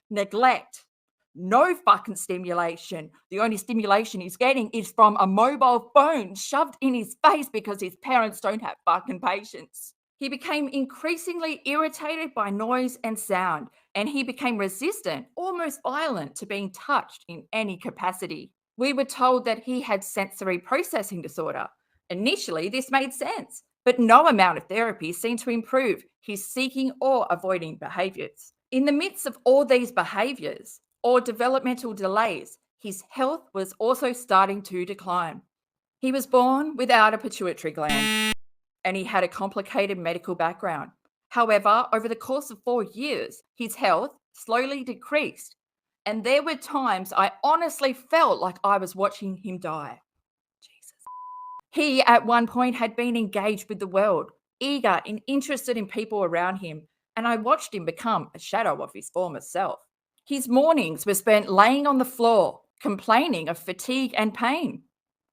neglect, no fucking stimulation. The only stimulation he's getting is from a mobile phone shoved in his face because his parents don't have fucking patience. He became increasingly irritated by noise and sound, and he became resistant, almost violent, to being touched in any capacity. We were told that he had sensory processing disorder. Initially, this made sense, but no amount of therapy seemed to improve his seeking or avoiding behaviors. In the midst of all these behaviors or developmental delays, his health was also starting to decline. He was born without a pituitary gland, and he had a complicated medical background. However, over the course of 4 years, his health slowly decreased, and there were times I honestly felt like I was watching him die. Jesus. He, at one point, had been engaged with the world, eager and interested in people around him, and I watched him become a shadow of his former self. His mornings were spent laying on the floor, complaining of fatigue and pain,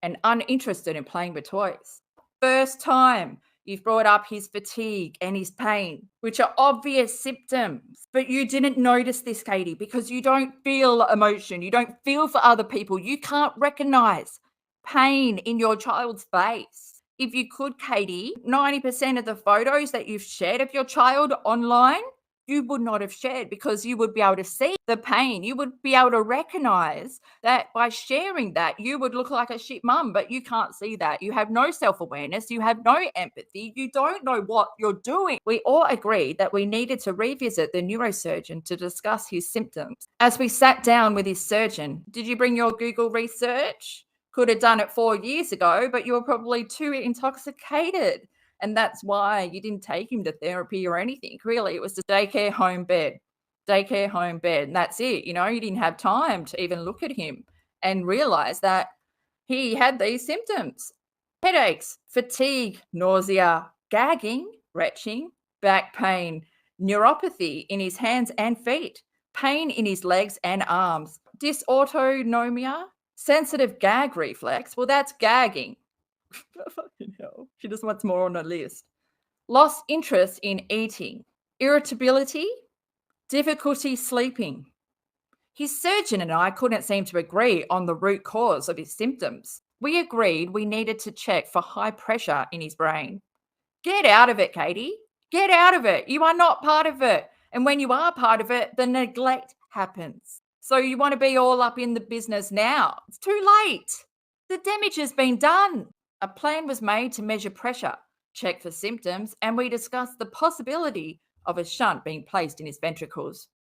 and uninterested in playing with toys. First time you've brought up his fatigue and his pain, which are obvious symptoms, but you didn't notice this, Katie, because you don't feel emotion. You don't feel for other people. You can't recognize pain in your child's face. If you could, Katie, 90% of the photos that you've shared of your child online, you would not have shared because you would be able to see the pain. You would be able to recognize that by sharing that, you would look like a shit mum, but you can't see that. You have no self-awareness. You have no empathy. You don't know what you're doing. We all agreed that we needed to revisit the neurosurgeon to discuss his symptoms. As we sat down with his surgeon, did you bring your Google research? Could have done it 4 years ago, but you were probably too intoxicated. And that's why you didn't take him to therapy or anything. Really, it was the daycare home bed. And that's it. You didn't have time to even look at him and realize that he had these symptoms: headaches, fatigue, nausea, gagging, retching, back pain, neuropathy in his hands and feet, pain in his legs and arms, dysautonomia, sensitive gag reflex. Well, that's gagging. Fucking hell. She just wants more on her list. Lost interest in eating, irritability, difficulty sleeping. His surgeon and I couldn't seem to agree on the root cause of his symptoms. We agreed we needed to check for high pressure in his brain. Get out of it, Katie. Get out of it. You are not part of it. And when you are part of it, the neglect happens. So you want to be all up in the business now. It's too late. The damage has been done. A plan was made to measure pressure, check for symptoms, and we discussed the possibility of a shunt being placed in his ventricles.